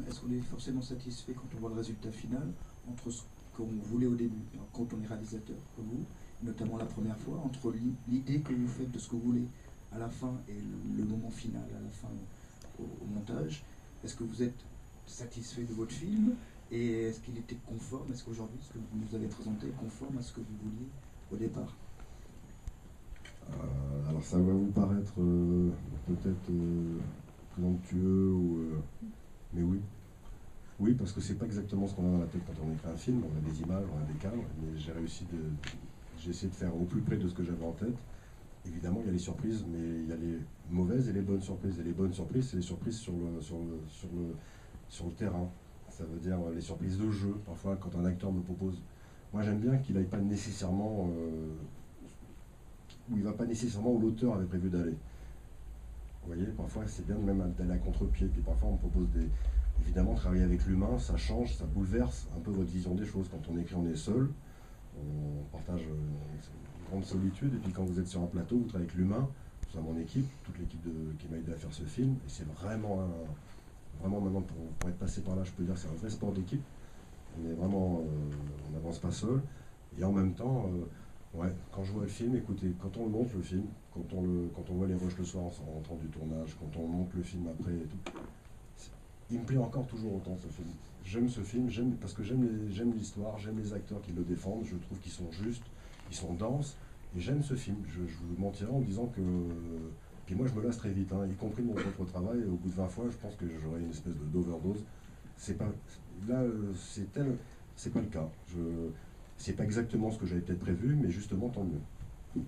est-ce qu'on est forcément satisfait quand on voit le résultat final entre ce qu'on voulait au début, quand on est réalisateur comme vous, notamment la première fois, entre l'idée que vous faites de ce que vous voulez à la fin et le moment final, à la fin au montage? Est-ce que vous êtes satisfait de votre film? Et est-ce qu'il était conforme? Est-ce qu'aujourd'hui, ce que vous nous avez présenté est conforme à ce que vous vouliez au départ? Alors ça va vous paraître peut-être présomptueux, mais oui. Oui, parce que c'est pas exactement ce qu'on a dans la tête quand on écrit un film. On a des images, on a des cadres, mais j'ai essayé de faire au plus près de ce que j'avais en tête. Évidemment, il y a les surprises, mais il y a les mauvaises et les bonnes surprises. Et les bonnes surprises, c'est les surprises sur le terrain. Ça veut dire les surprises de jeu. Parfois, quand un acteur me propose... Moi, j'aime bien qu'il n'aille pas nécessairement... où il ne va pas nécessairement où l'auteur avait prévu d'aller. Vous voyez, parfois, c'est bien de même d'aller à contre-pied. Puis parfois, on me propose des... Évidemment, travailler avec l'humain, ça change, ça bouleverse un peu votre vision des choses. Quand on écrit, on est seul. On partage une grande solitude. Et puis quand vous êtes sur un plateau, vous travaillez avec l'humain. C'est mon équipe, toute l'équipe qui m'a aidé à faire ce film. Et c'est vraiment maintenant, pour être passé par là, je peux dire que c'est un vrai sport d'équipe. On est vraiment, on n'avance pas seul. Et en même temps, ouais, quand je vois le film, écoutez, quand on le monte le film, quand on voit les rushs le soir en rentrant du tournage, quand on monte le film après et tout, il me plaît encore toujours autant ce film. J'aime ce film, parce que j'aime l'histoire, j'aime les acteurs qui le défendent, je trouve qu'ils sont justes, ils sont denses, et j'aime ce film. Je vous mentirais en disant que... Puis moi je me lasse très vite, hein, y compris mon propre travail, au bout de 20 fois, je pense que j'aurai une espèce d'overdose. C'est pas... Là, c'est pas le cas. C'est pas exactement ce que j'avais peut-être prévu, mais justement tant mieux.